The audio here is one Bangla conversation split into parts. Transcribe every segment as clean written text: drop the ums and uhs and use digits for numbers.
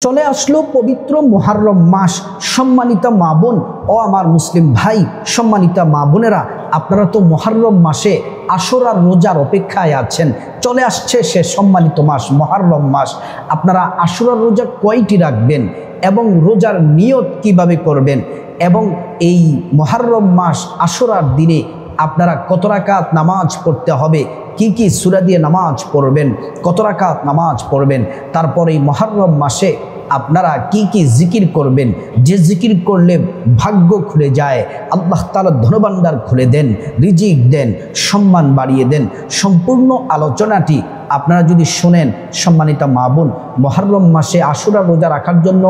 চলে আসলো পবিত্র মুহররম মাস। সম্মানিত মা বোন ও আমার মুসলিম ভাই, সম্মানিত মা বোনেরা, আপনারা তো মুহররম মাসে আশুরার রোজার অপেক্ষায় আছেন। চলে আসছে সে সম্মানিত মাস মুহররম মাস। আপনারা আশুরার রোজা কয়টি রাখবেন এবং রোজার নিয়ত কিভাবে করবেন, এবং এই মুহররম মাস আশুরার দিনে আপনারা কত রাকাত নামাজ পড়তে হবে, কি কি সূরা দিয়ে নামাজ পড়বেন, কত রাকাত নামাজ পড়বেন, তারপরে এই মুহররম মাসে আপনারা কি কি জিকির করবেন, যে জিকির করলে ভাগ্য খুলে যায়, আল্লাহ তাআলা ধনভাণ্ডার খুলে দেন, রিজিক দেন, সম্মান বাড়িয়ে দেন। সম্পূর্ণ আলোচনাটি আপনারা যদি শোনেন, সম্মানিত মা বোন, মুহররম মাসে আশুরা রোজা রাখার জন্য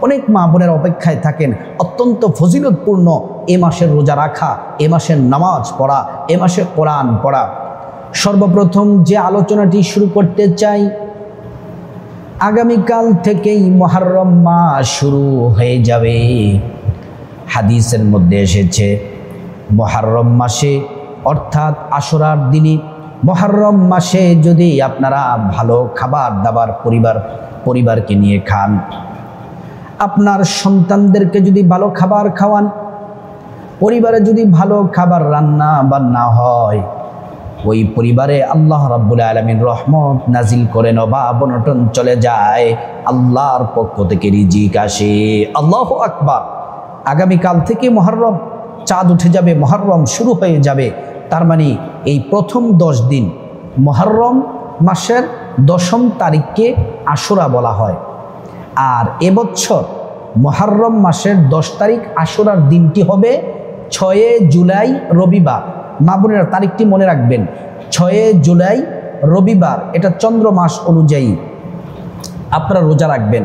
অনেক মা বোনের অপেক্ষায় থাকেন। অত্যন্ত ফজিলতপূর্ণ এ মাসের রোজা রাখা, এ মাসের নামাজ পড়া, এ মাসে কোরআন পড়া। সর্বপ্রথম যে আলোচনাটি শুরু করতে চাই, আগামীকাল থেকেই মুহররম মাস শুরু হয়ে যাবে। হাদিসের মধ্যে এসেছে মুহররম মাসে অর্থাৎ আশুরার দিনে, মুহররম মাসে যদি আপনারা ভালো খাবার দাবার পরিবারকে নিয়ে খান, আপনার সন্তানদেরকে যদি ভালো খাবার খাওয়ান, পরিবারে যদি ভালো খাবার রান্না বান্না হয়, ওই পরিবারে আল্লাহ রাব্বুল আলামিন রহমত নাজিল করেন, অভাব অনটন চলে যায়, আল্লাহর পক্ষ থেকে রিজিক আসে। আল্লাহু আকবার। আগামীকাল থেকে মুহররম চাঁদ উঠে যাবে, মুহররম শুরু হয়ে যাবে। তার মানে এই প্রথম 10 দিন, মুহররম মাসের 10ম তারিখকে আশুরা বলা হয়। আর এবছর মুহররম মাসের 10 তারিখ আশুরার দিনটি হবে 6 জুলাই রবিবার। মা বোনেরা তারিখটি মনে রাখবেন, 6 জুলাই রবিবার, এটা চন্দ্র মাস অনুযায়ী আপনারা রোজা রাখবেন।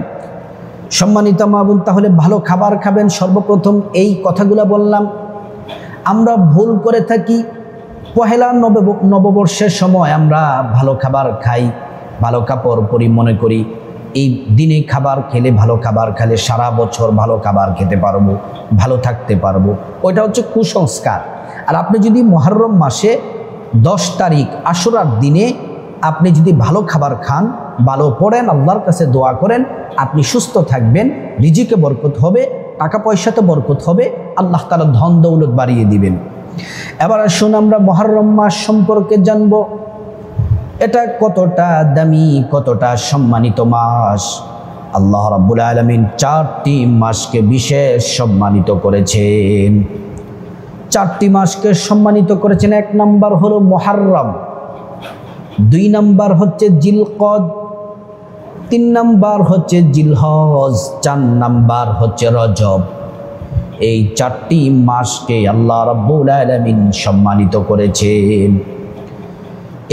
সম্মানিত মা বোন, তাহলে ভালো খাবার খাবেন। সর্বপ্রথম এই কথাগুলো বললাম। আমরা ভুল করে থাকি, পহেলা নববর্ষের সময় আমরা ভালো খাবার খাই, ভালো কাপড় পরি, মনে করি এই দিনে খাবার খেলে, ভালো খাবার খেলে সারা বছর ভালো খাবার খেতে পারবো, ভালো থাকতে পারবো। ওইটা হচ্ছে কুসংস্কার। আর আপনি যদি মুহররম মাসে 10 তারিখ আশুরার দিনে আপনি যদি ভালো খাবার খান, ভালো পড়েন, আল্লাহর কাছে দোয়া করেন, আপনি সুস্থ থাকবেন, রিজিকে বরকত হবে, টাকা পয়সাতে বরকত হবে, আল্লাহ তাআলা ধন দৌলত বাড়িয়ে দিবেন। এবার আসুন আমরা মুহররম মাস সম্পর্কে জানব। এটা কতটা দামি, কতটা সম্মানিত মাস। আল্লাহ রাব্বুল আলামিন 4টি মাসকে বিশেষ সম্মানিত করেছেন। 4টি মাসকে সম্মানিত করেছেন। 1 নাম্বার হলো মুহররম, 2 নাম্বার হচ্ছে জিলকদ, 3 নাম্বার হচ্ছে জিলহজ, 4 নাম্বার হচ্ছে রজব। এই 4টি মাসকে আল্লাহ রাব্বুল আলামিন সম্মানিত করেছেন।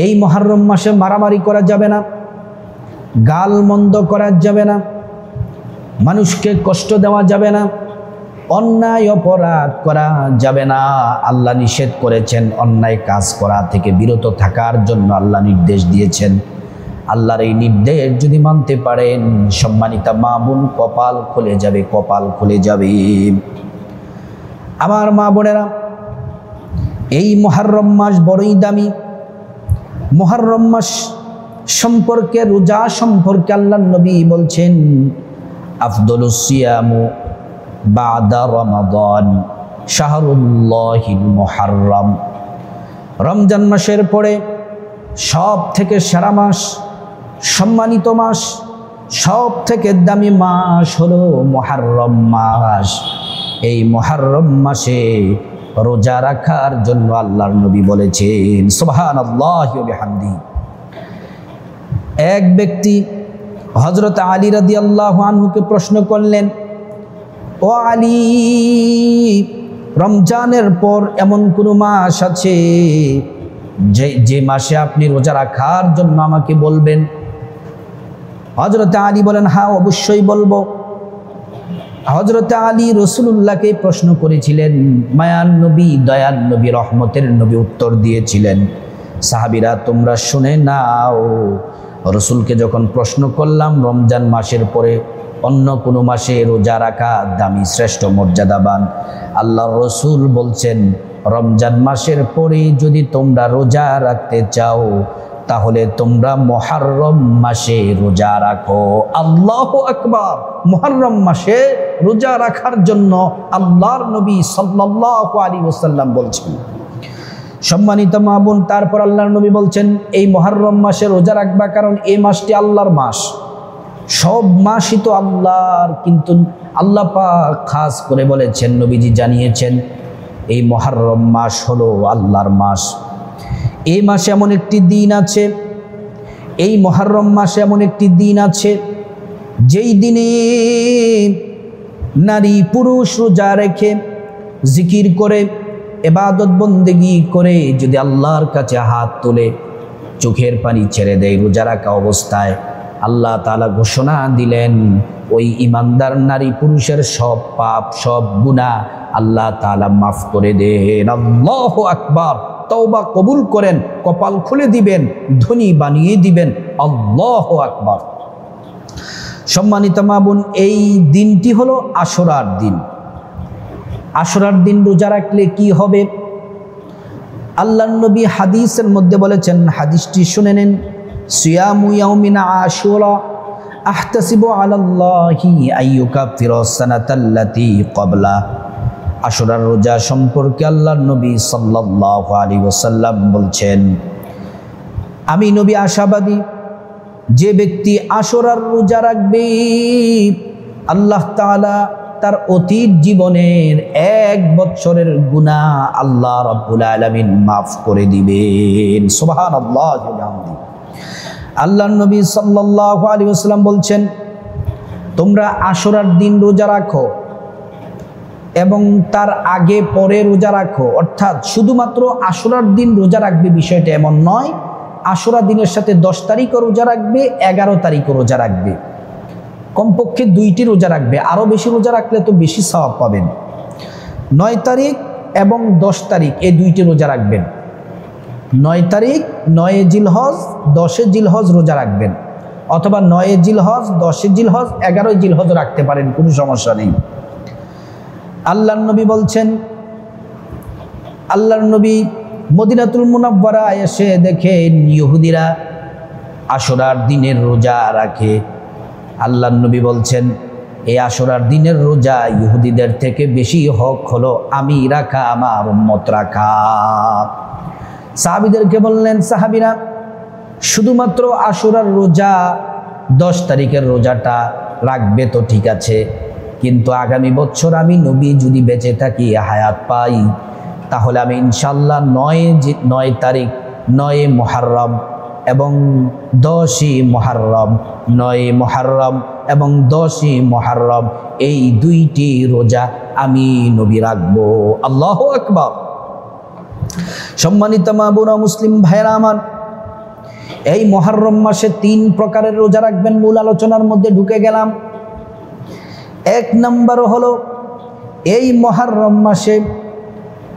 এই মুহররম মাসে মারামারি করা যাবে না, গাল মন্দ করা যাবে না, মানুষকে কষ্ট দেওয়া যাবে না, অন্যায় অপরাধ করা যাবে না। আল্লাহ নিষেধ করেছেন, অন্যায় কাজ করা থেকে বিরত থাকার জন্য আল্লাহ নির্দেশ দিয়েছেন। আল্লাহর এই নির্দেশ যদি মানতে পারেন, সম্মানিতা মা বোন, কপাল খুলে যাবে, কপাল খুলে যাবে। আমার মা বোনেরা, এই মুহররম মাস বড়ই দামি। মুহররম মাস সম্পর্কে, রোজা সম্পর্কে আল্লাহর নবী বলছেন, আফদলুস সিয়ামু বাদা রমাদান শাহরুল্লাহিল মুহররম। রমজান মাসের পরে সব থেকে সেরা মাস, সম্মানিত মাস, সব থেকে দামি মাস হলো মুহররম মাস। এই মুহররম মাসে রোজা রাখার জন্য আল্লাহর নবী বলেছেন, সুবহানাল্লাহি ওয়া বিহামদিহি। এক ব্যক্তি হযরত আলী রাদিয়াল্লাহু আনহুকে প্রশ্ন করলেন, ও আলী, রমজানের পর এমন কোন মাস আছে যে মাসে আপনি রোজা রাখার জন্য আমাকে বলবেন? হযরত আলী বলেন, হ্যাঁ অবশ্যই বলবো। হযরত আলী রাসূলুল্লাহকে প্রশ্ন করেছিলেন। মায়ার নবী, দয়ার নবী, রহমতের নবী উত্তর দিয়েছিলেন, সাহাবীরা তোমরা শুনে নাও। রাসূলকে যখন প্রশ্ন করলাম রমজান মাসের পরে অন্য কোনো মাসে রোজা রাখা দামি, শ্রেষ্ঠ, মর্যাদাবান, আল্লাহর রাসূল বলছেন, রমজান মাসের পরে যদি তোমরা রোজা রাখতে চাও তাহলে তোমরা মুহররম মাসে রোজা রাখো। আল্লাহু আকবার। মুহররম মাসে রোজা রাখার জন্য আল্লাহর নবী সাল্লাল্লাহু আলাইহি ওয়াসাল্লাম বলছেন। সম্মানিত মা বোন, তারপর আল্লাহর নবী বলছেন এই মুহররম মাসে রোজা রাখবা, কারণ এই মাসটি আল্লাহর মাস। সব মাসই তো আল্লাহর, কিন্তু আল্লাহ পাক খাস করে বলেছেন, নবীজি জানিয়েছেন এই মুহররম মাস হলো আল্লাহর মাস। এই মাসে এমন একটি দিন আছে, এই মুহররম মাসে এমন একটি দিন আছে যেই দিনে নারী পুরুষ রোজা রেখে জিকির করে ইবাদত বন্দেগি করে যদি আল্লাহর কাছে হাত তোলে, চোখের পানি ছেড়ে দেয় রোজা রাখা অবস্থায়, আল্লাহ তাআলা ঘোষণা দিলেন ওই ইমানদার নারী পুরুষের সব পাপ সব গুনাহ আল্লাহ তাআলা মাফ করে দেন। আল্লাহু আকবার। তওবা কবুল করেন, কপাল খুলে দিবেন, ধনী বানিয়ে দিবেন। আল্লাহু আকবার। সম্মানিত মা বোন, এই দিনটি হলো আশুরার দিন। আশুরার দিন রোজা রাখলে কি হবে? আল্লাহর নবী হাদিসের মধ্যে বলেছেন, হাদিসটি শুনে নেন। সিয়ামু ইয়াউমিন আশুরা আহতাসিবু আলাল্লাহি আইয়ুকাফিরা সানাতাল্লাতী ক্বাবলা। আশুরার রোজা সম্পর্কে আল্লাহর নবী সাল্লাল্লাহু আলাইহি ওয়াসাল্লাম বলছেন, আমি নবী আশাবাদী, যে ব্যক্তি আশুরার রোজা রাখবে আল্লাহ তাআলা তার অতীত জীবনের 1 বছরের গুনাহ আল্লাহ রাব্বুল আলামিন মাফ করে দিবেন। সুবহানাল্লাহ। আল্লাহর নবী সাল্লাল্লাহু আলাইহি ওয়াসাল্লাম বলছেন, তোমরা আশুরার দিন রোজা রাখো এবং তার আগে পরে রোজা রাখো। অর্থাৎ শুধুমাত্র আশুরার দিন রোজা রাখবে বিষয়টা এমন নয়, আশুরা দিনের সাথে 10 তারিখও রোজা রাখবে, 11 তারিখও রোজা রাখবে। কমপক্ষে 2টি রোজা রাখবে, আরও বেশি রোজা রাখলে তো বেশি সওয়াব পাবেন। 9 তারিখ এবং 10 তারিখ এই 2টি রোজা রাখবেন। 9 তারিখ 9 জিলহজ 10 জিলহজ রোজা রাখবেন, অথবা 9 জিলহজ 10 জিলহজ 11 জিলহজ রাখতে পারেন, কোনো সমস্যা নেই। আল্লাহর নবী বলছেন, আল্লাহর নবী মদিনাতুল মুনাওয়ারা এসে দেখেন ইহুদিরা আশুরার দিনের রোজা রাখে। আল্লাহর নবী বলছেন, এই আশুরার দিনের রোজা ইহুদিদের থেকে বেশি হক হলো আমি রাখা, আমার উম্মত রাখা। সাহাবীদেরকে বললেন, সাহাবীরা শুধুমাত্র আশুরার রোজা 10 তারিখের রোজাটা রাখবে তো ঠিক আছে, কিন্তু আগামী বছর আমি নবী যদি বেঁচে থাকি, হায়াত পাই, তাহলে আমি ইনশাআল্লাহ 9 তারিখ 9 মুহররম এবং 10 মুহররম, 9 মুহররম এবং 10 মুহররম এই 2টি রোজা আমি নবী রাখবো। আল্লাহু আকবার। সম্মানিত মা বোনা মুসলিম ভাইরা আমার, এই মুহররম মাসে 3 প্রকারের রোজা রাখবেন। মূল আলোচনার মধ্যে ঢুকে গেলাম। 1 নম্বর হলো এই মুহররম মাসে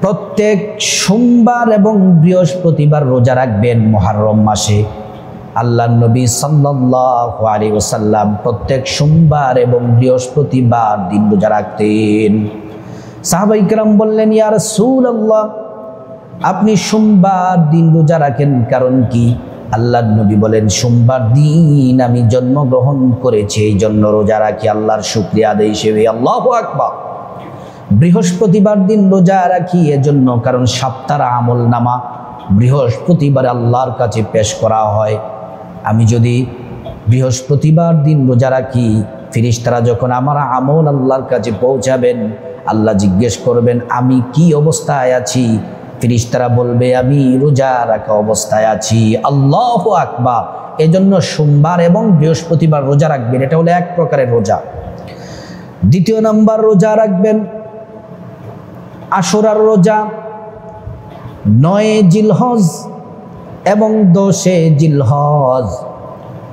প্রত্যেক সোমবার এবং বৃহস্পতিবার রোজা রাখবেন। মুহররম মাসে আল্লাহর নবী সাল্লাল্লাহু আলাইহি ওয়াসাল্লাম প্রত্যেক সোমবার এবং বৃহস্পতিবার দিন রোজা রাখতেন। সাহাবায়ে কেরাম বললেন, ইয়া রাসূলুল্লাহ, আপনি সোমবার দিন রোজা রাখেন, কারণ কি? আল্লাহর নবী বলেন, সোমবার দিন আমি জন্মগ্রহণ করেছি, এই জন্য রোজা রাখি আল্লাহর শুকরিয়া আদায় হিসেবে। আল্লাহু আকবার। বৃহস্পতিবার দিন রোজা রাখি এজন্য, কারণ সপ্তাহের আমল নামা বৃহস্পতিবার আল্লাহর কাছে পেশ করা হয়। আমি যদি বৃহস্পতিবার দিন রোজা রাখি, ফেরেশতারা যখন আমার আমল আল্লাহর কাছে পৌঁছাবেন, আল্লাহ জিজ্ঞেস করবেন আমি কি অবস্থায় আছি, ফেরেশতারা বলবে আমি রোজা রাখা অবস্থায় আছি। আল্লাহু আকবার। এজন্য সোমবার এবং বৃহস্পতিবার রোজা রাখবেন, এটা হলো 1 প্রকারের রোজা। 2 নম্বর রোজা রাখবেন আশুরার রোজা 9 জিলহজ এবং 10 জিলহজ,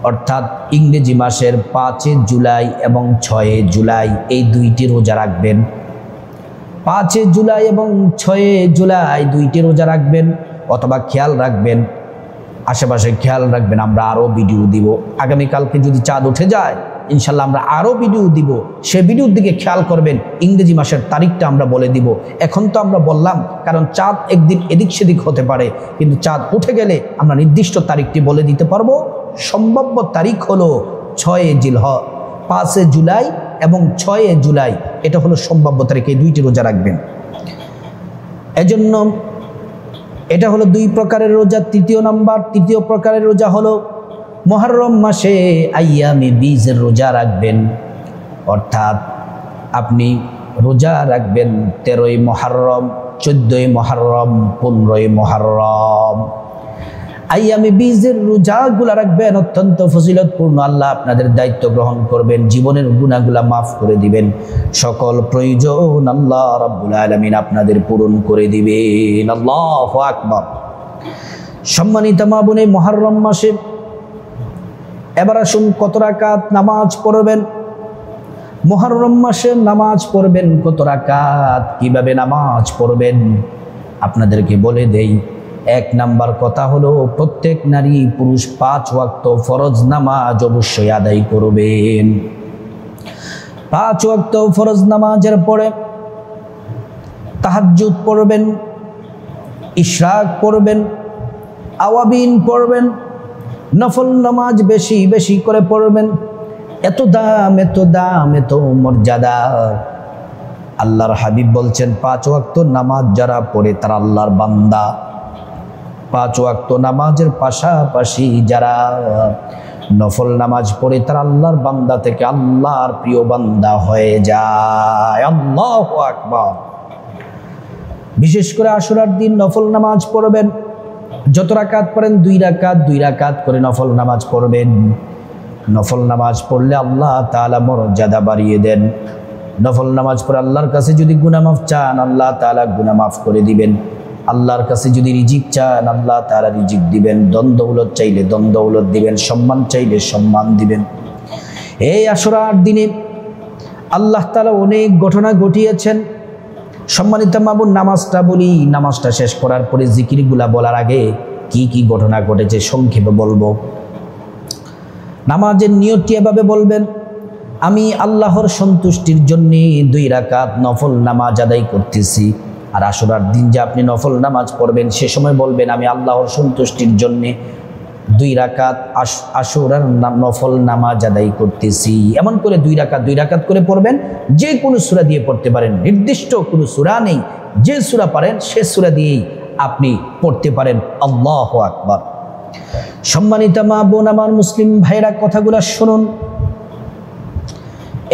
অর্থাৎ ইংরেজি মাসের 5 জুলাই এবং 6 জুলাই এই 2টি রোজা রাখবেন। 5 জুলাই এবং 6 জুলাই 2টি রোজা রাখবেন, অথবা খেয়াল রাখবেন, আশেপাশে খেয়াল রাখবেন, আমরা আরও ভিডিও দিব। আগামীকালকে যদি চাঁদ উঠে যায় ইনশাল্লাহ আমরা আরও ভিডিও দিব, সে ভিডিওর দিকে খেয়াল করবেন। ইংরেজি মাসের তারিখটা আমরা বলে দিব। এখন তো আমরা বললাম কারণ চাঁদ একদিন এদিক সেদিক হতে পারে, কিন্তু চাঁদ উঠে গেলে আমরা নির্দিষ্ট তারিখটি বলে দিতে পারবো। সম্ভাব্য তারিখ হলো 6 জিলহজ, 5 জুলাই এবং 6 জুলাই। এটা হলো সম্ভাব্য তারিখ। এই দুইটি রোজা রাখবেন। এজন্য এটা হলো 2 প্রকারের রোজা। তৃতীয় প্রকারের রোজা হলো মুহররম মাসে আইয়ামে বীজের রোজা রাখবেন। অর্থাৎ আপনি রোজা রাখবেন 13ই মুহররম, 14ই মুহররম, 15ই মুহররম। আইয়ামে বীজের রোজাগুলা রাখবেন, অত্যন্ত ফজিলতপূর্ণ। আল্লাহ আপনাদের দায়িত্ব গ্রহণ করবেন, জীবনের গুনাহগুলা মাফ করে দিবেন, সকল প্রয়োজন আল্লাহ রাব্বুল আলামিন আপনাদের পূরণ করে দিবেন। আল্লাহু আকবার। সম্মানিত মা বোন, এই মুহররম মাসে এবার আসুন কত রাকাত নামাজ পড়বেন। মুহররম মাসে নামাজ পড়বেন কত রাকাত, কিভাবে নামাজ পড়বেন আপনাদেরকে বলে দেই। 1 নাম্বার কথা হলো প্রত্যেক নারী পুরুষ 5 ওয়াক্ত ফরজ নামাজ অবশ্যই আদায় করবেন। 5 ওয়াক্ত ফরজ নামাজের পরে তাহাজ্জুদ পড়বেন, ইশরাক পড়বেন, আওয়াবিন পড়বেন, নফল নামাজ বেশি বেশি করে পড়বেন। এত দাম, এত দাম, এত মর্যাদা। আল্লাহর হাবিব বলছেন 5 ওয়াক্ত নামাজ যারা পড়ে তারা আল্লাহর বান্দা। 5 ওয়াক্ত নামাজের পাশাপাশি যারা নফল নামাজ পড়ে তারা আল্লাহর বান্দা থেকে আল্লাহর প্রিয় বান্দা হয়ে যায়। আল্লাহু আকবার। বিশেষ করে আশুরার দিন নফল নামাজ পড়বেন। যত রাকাত পড়েন 2 রাকাত করে নফল নামাজ পড়বেন। নফল নামাজ পড়লে আল্লাহ তাআলা মর্যাদা বাড়িয়ে দেন। নফল নামাজ পড়ে আল্লাহর কাছে যদি গুনাহ মাফ চান, আল্লাহ তাআলা গুনাহ মাফ করে দিবেন। আল্লাহর কাছে যদি রিজিক চান, আল্লাহ তাআলা রিজিক দিবেন। দ্বন্দ্বৌলত চাইলে দ্বন্দ্বৌলত দিবেন, সম্মান চাইলে সম্মান দিবেন। এই আশুরার দিনে আল্লাহ তাআলা অনেক ঘটনা ঘটিয়েছেন। সম্মানিত মা বোন, নামাজটা বলি, নামাজটা শেষ করার পরে জিকিরগুলা বলার আগে কি কি ঘটনা ঘটেছে সংক্ষেপে বলবো। নামাজের নিয়তটি এভাবে বলবেন, আমি আল্লাহর সন্তুষ্টির জন্যে 2 রাকাত নফল নামাজ আদায় করতেছি। আর আশুরার দিন যে আপনি নফল নামাজ পড়বেন সে সময় বলবেন, আমি আল্লাহর সন্তুষ্টির জন্যে 2 রাকাত আশুরার নফল নামাজ আদায় করতেছি। এমন করে 2 রাকাত করে পড়বেন। যে কোনো সূরা দিয়ে পড়তে পারেন, নির্দিষ্ট কোনো সূরা নেই। যে সূরা পারেন সে সূরা দিয়েই আপনি পড়তে পারেন। আল্লাহু আকবার। সম্মানিত মা বোন, আমার মুসলিম ভাইরা, কথাগুলো শুনুন।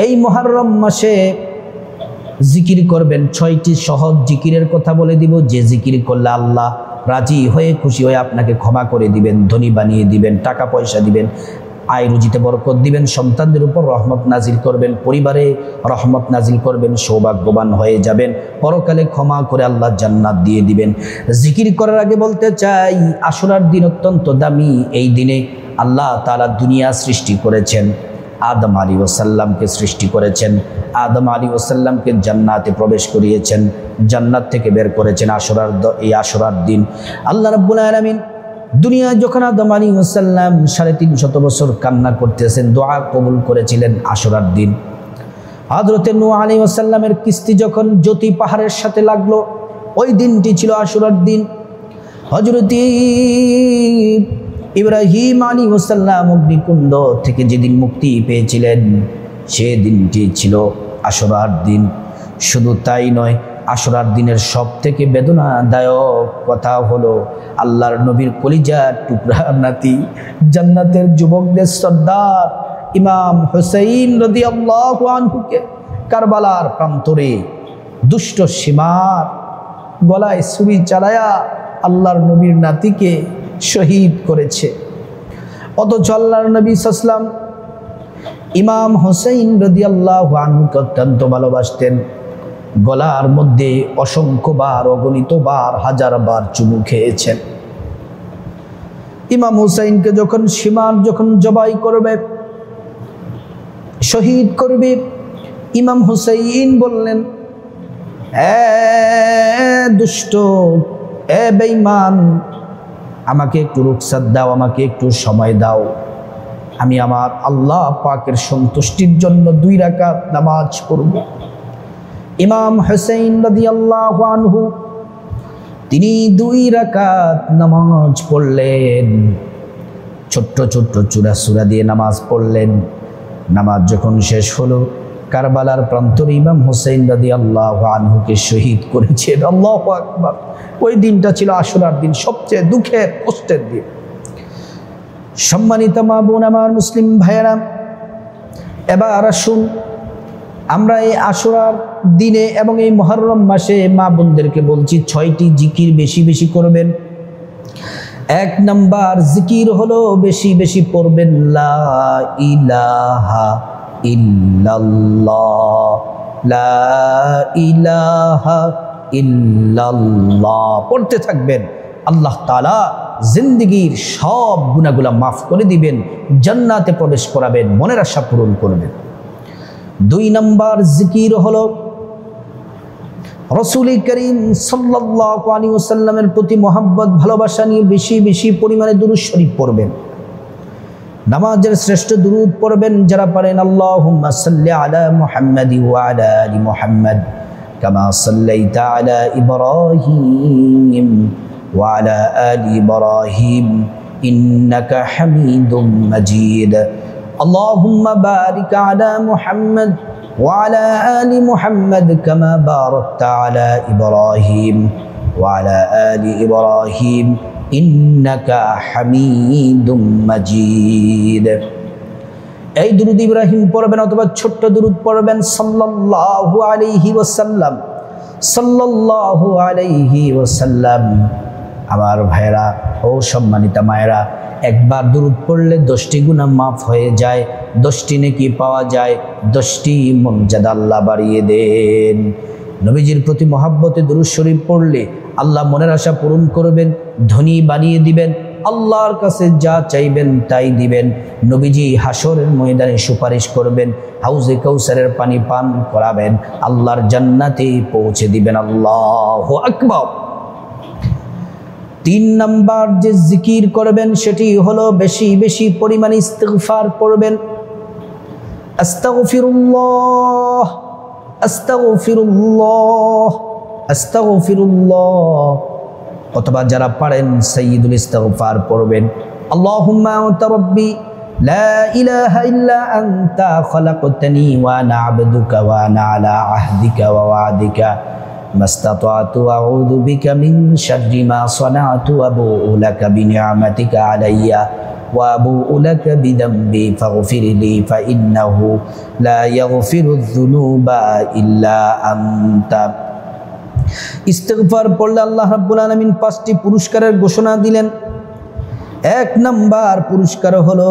এই মুহররম মাসে জিকির করবেন। 6টি সহজ জিকিরের কথা বলে দিব, যে জিকির করলে আল্লাহ রাজি হয়ে খুশি হয়ে আপনাকে ক্ষমা করে দিবেন, ধনী বানিয়ে দিবেন, টাকা পয়সা দিবেন, আয় রুজিতে বরকত দিবেন, সন্তানদের উপর রহমত নাজিল করবেন, পরিবারে রহমত নাজিল করবেন, সৌভাগ্যবান হয়ে যাবেন, পরকালে ক্ষমা করে আল্লাহ জান্নাত দিয়ে দিবেন। জিকির করার আগে বলতে চাই, আশুরার দিন অত্যন্ত দামি। এই দিনে আল্লাহ তাআলা দুনিয়া সৃষ্টি করেছেন, আদম আলাইহিস সালামকে সৃষ্টি করেছেন, আদম আলাইহিস সালামকে জান্নাতে প্রবেশ করিয়েছেন, জান্নাত থেকে বের করেছেন এই আশুরার দিন। আল্লাহ রাব্বুল আলামিন দুনিয়ায় যখন আদম আলাইহিস সালাম 350 বছর কান্না করতেছেন, দোয়া কবুল করেছিলেন আশুরার দিন। হযরতে নূহ আলাইহিস সালামের কিস্তি যখন জ্যোতি পাহাড়ের সাথে লাগলো, ওই দিনটি ছিল আশুরার দিন। হযরতে ইব্রাহিম আলাইহিস সালাম অগ্নিকুণ্ড থেকে যেদিন মুক্তি পেয়েছিলেন সে দিনটি ছিল আশুরার দিন। শুধু তাই নয়, আশুরার দিনের সবথেকে বেদনাদায়ক কথা হলো আল্লাহর নবীর কলিজার টুকরা নাতি, জান্নাতের যুবকদের সর্দার ইমাম হুসাইন রাদিয়াল্লাহু আনহুকে কারবালার প্রান্তরে দুষ্ট সীমার গলায় ছুরি চালায়া আল্লাহর নবীর নাতিকে শহীদ করেছে। অথচ আল্লাহর নবী সাল্লাল্লাহু আলাইহি ওয়াসাল্লাম ইমাম হুসাইন রাদিয়াল্লাহু আনহুকে অত্যন্ত ভালোবাসতেন। গলার মধ্যে অসংখ্যবার, অগণিতবার, হাজারবার চুমু খেয়েছেন। ইমাম হুসাইনকে যখন সীমার জবাই করবে, শহীদ করবে, ইমাম হুসাইন বললেন, দুষ্ট, বেঈমান, আমাকে একটু রুখসাত দাও, আমাকে একটু সময় দাও, আমি আমার আল্লাহ পাকের সন্তুষ্টির জন্য 2 রাকাত নামাজ পড়ব। ইমাম হুসাইন রাদিয়াল্লাহু আনহু তিনি 2 রাকাত নামাজ পড়লেন, ছোট্ট ছোট্ট সূরা দিয়ে নামাজ পড়লেন। নামাজ যখন শেষ হলো, কারবালার প্রান্তরে ইমাম হুসাইন রাদিয়াল্লাহু আনহুকে শহীদ করেছেন। আল্লাহু আকবার। ওই দিনটা ছিল আশুরার দিন, সবচেয়ে দুঃখের কষ্টের দিন। সম্মানিত মা বোন আমার, মুসলিম ভাইয়েরা, এবার আসুন আমরা এই আশুরার দিনে এবং এই মুহররম মাসে মা বোনদেরকে বলছি 6টি জিকির বেশি বেশি করবেন। 1 নাম্বার জিকির হলো বেশি বেশি পড়বেন লা ইলাহা ইল্লাল্লাহ, লা ইলাহা ইল্লাল্লাহ পড়তে থাকবেন। আল্লাহ তাআলা জিন্দেগীর সব গুনাহগুলো মাফ করে দিবেন, জান্নাতে প্রবেশ করাবেন, মনের আশা পূরণ করবেন। 2 নাম্বার জিকির হলো রাসূল করিম সাল্লাল্লাহু আলাইহি ওয়াসাল্লামের প্রতি মহব্বত ভালোবাসা নিয়ে বেশি বেশি পরিমাণে দুরূদ শরীফ পড়বেন। নামাজের শ্রেষ্ঠ দুরূদ পড়বেন যারা পারেন। আল্লাহুম্মা সাল্লি আলা মুহাম্মাদি ওয়া আলা আলি মুহাম্মাদ কামা সাল্লাইতা আলা ইব্রাহিম ওয়া আলা আলি ইব্রাহিম ইন্নাকা হামিদুম মাজিদ। আল্লাহুম্মা বারিক আলা মুহাম্মাদ ওয়া আলা আলি মুহাম্মাদ কামা বারাকতা আলা ইব্রাহিম ওয়া আলা আলি ইব্রাহিম ইন্নাকা হামিদুম মাজিদ। এই দুরূদ ইব্রাহিম পড়বেন অথবা ছোট্ট দুরূদ পড়বেন সাল্লাল্লাহু আলাইহি ওয়াসাল্লাম, সাল্লাল্লাহু আলাইহি ওয়াসাল্লাম। আমার ভাইরা ও সম্মানিতা মায়েরা, একবার দুরূদ পড়লে 10টি গুনাহ মাফ হয়ে যায়, 10টি নেকি পাওয়া যায়, 10টি মর্যাদা আল্লাহ বাড়িয়ে দেন। নবীজির প্রতি মহব্বতে দুরূদ শরীফ পড়লে আল্লাহ মনের আশা পূরণ করবেন, ধনী বানিয়ে দিবেন, আল্লাহর কাছে যা চাইবেন তাই দিবেন। নবীজি হাসরের ময়দানে সুপারিশ করবেন, হাউজে কাউসারের পানি পান করাবেন, আল্লাহর জান্নাতে পৌঁছে দিবেন। আল্লাহু আকবার। 3 নাম্বার যে জিকির করবেন সেটি হলো বেশি বেশি পরিমাণে ইস্তিগফার করবেন। আস্তাগফিরুল্লাহ, আস্তাগফিরুল্লাহ, আস্তাগফিরুল্লাহ। অথবা যারা পারেন সাইয়্যিদুল ইস্তিগফার পড়বেন। আল্লাহুম্মা আনতা রাব্বি লা ইলাহা ইল্লা আনতা খালাকতানি ওয়া আনা আবদুকা ওয়া আনা আলা আহদিকা ওয়া ওয়া'দিকা মাস্তাতা'তু আউযু বিকা মিন শাররি মা সানা'তু আবু'ু লাকা বিনি'মাতিকা আলাইয়া ওয়া আবু'ু লাকা বিযামবি ফাগফিরলি ফাইন্নাহু লা ইয়াগফিরুয যুনুবা ইল্লা আনতা। ইস্তিগফার পড়লে আল্লাহ রাব্বুল আলামিন 5টি পুরস্কারের ঘোষণা দিলেন। 1 নাম্বার পুরস্কার হলো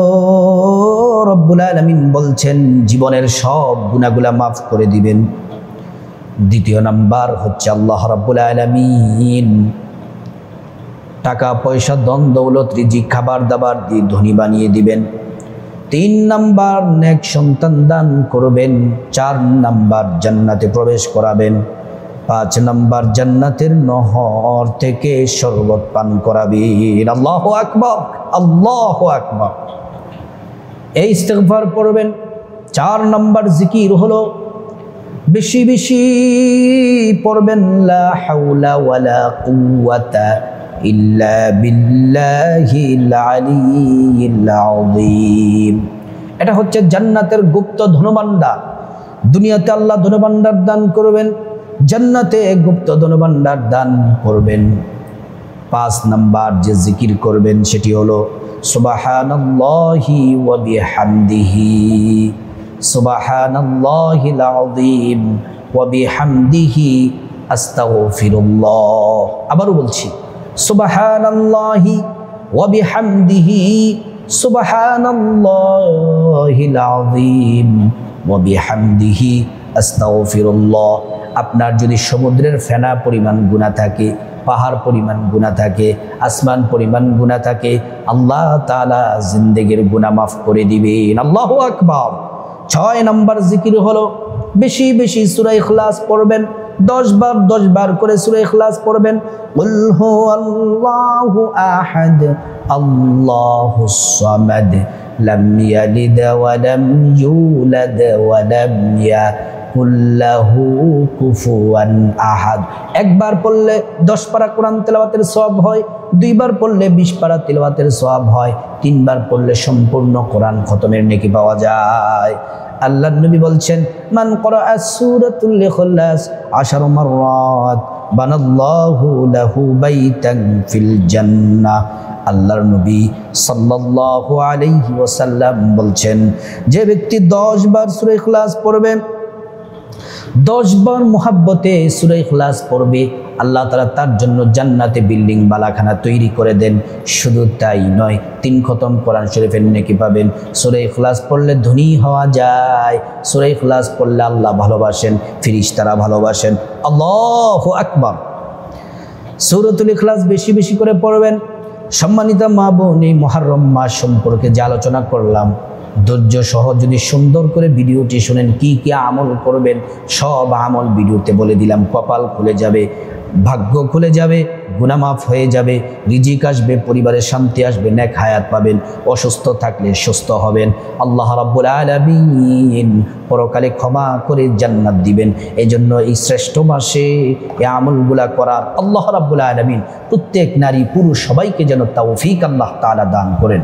রব্বুল আলামিন বলছেন জীবনের সব গুনাহগুলা মাফ করে দিবেন। 2 নাম্বার হচ্ছে আল্লাহ রাব্বুল আলামিন টাকা পয়সা ধন দৌলত রিজিক খাবার দাবার দিয়ে ধনী বানিয়ে দিবেন। 3 নাম্বার নেক সন্তান দান করবেন। 4 নাম্বার জান্নাতে প্রবেশ করাবেন। 5 নাম্বার জান্নাতের নহর থেকে শরবত পান করাবেন। আল্লাহু আকবার, আল্লাহু আকবার। এই ইস্তিগফার পড়বেন। 4 নাম্বার জিকির হলো বেশি বেশি পড়বেন লা হাওলা ওয়ালা কুওয়াতা ইল্লা বিল্লাহিল আলিয়্যিল আযীম। এটা হচ্ছে জান্নাতের গুপ্ত ধনভাণ্ডার। দুনিয়াতে আল্লাহ ধনভাণ্ডার দান করবেন, জান্নাতে গুপ্ত ধনভাণ্ডার দান করবেন। 5 নাম্বার যে জিকির করবেন সেটি হলো সুবহানাল্লাহি ওয়া বিহামদিহি, সুবহানাল্লাহিল আযীম ওয়া বিহামদিহি আস্তাগফিরুল্লাহ। আবারও বলছি সুবহানাল্লাহি ওয়া বিহামদিহি, সুবহানাল্লাহিল আযীম ওয়া বিহামদিহি আস্তাগফিরুল্লাহ। আপনার যদি সমুদ্রের ফেনা পরিমাণ গুনাহ থাকে, পাহাড় পরিমাণ গুনাহ থাকে, আসমান পরিমাণ গুনাহ থাকে, আল্লাহ তাআলা জিন্দেগির গুনাহ মাফ করে দিবেন। আল্লাহু আকবার। 6 নাম্বার জিকির হলো বেশি বেশি সূরা ইখলাস পড়বেন। 10 বার করে সূরা ইখলাস পড়বেন। কুল হুয়াল্লাহু আহাদ আল্লাহুস সামাদ লাম ইয়ালিদ ওয়া লাম ইউলাদ ওয়া লাম ইয়াকুল লাহু কুফুয়ান আহাদ। একবার পড়লে 10 পারা কোরআন তেলাওয়াতের সওয়াব হয়, 2 বার পড়লে 20 পারা তেলাওয়াতের সওয়াব হয়, 3 বার পড়লে সম্পূর্ণ কোরআন খতমের নেকি পাওয়া যায়। আল্লাহর নবী বলছেন, মান ক্বারাআ সূরাতুল ইখলাস 10 মাররাত বানাল্লাহু লাহু বাইতান ফিল জান্নাহ। আল্লাহর নবী সাল্লাল্লাহু আলাইহি ওয়াসাল্লাম বলছেন, যে ব্যক্তি 10 বার সূরা ইখলাস পড়বে, 10 বার মুহাব্বতে সূরা ইখলাস পড়বে, আল্লাহ তাআলা তার জন্য জান্নাতে বিল্ডিং বালাখানা তৈরি করে দেন। শুধু তাই নয়, 3 খতম কোরআন শরীফের নেকি পাবেন। সূরা ইখলাস পড়লে ধনী হওয়া যায়, সূরা ইখলাস পড়লে আল্লাহ ভালোবাসেন, ফেরেশতারা ভালোবাসেন। আল্লাহু আকবার। সূরাতুল ইখলাস বেশি বেশি করে পড়বেন। সম্মানিত মা বোন, এই মুহররম মাস সম্পর্কে যে আলোচনা করলাম, ধৈর্য সহ যদি সুন্দর করে ভিডিওটি শুনেন, কি কি আমল করবেন সব আমল ভিডিওতে বলে দিলাম। কপাল খুলে যাবে, ভাগ্য খুলে যাবে, গুনাহ মাফ হয়ে যাবে, রিজিক আসবে, পরিবারে শান্তি আসবে, নেক হায়াত পাবেন, অসুস্থ থাকলে সুস্থ হবেন। আল্লাহ রাব্বুল আলামিন পরকালে ক্ষমা করে জান্নাত দিবেন। এজন্য এই শ্রেষ্ঠ মাসে এই আমলগুলা করার আল্লাহ রাব্বুল আলামিন প্রত্যেক নারী পুরুষ সবাইকে যেন তৌফিক আল্লাহ তাআলা দান করেন।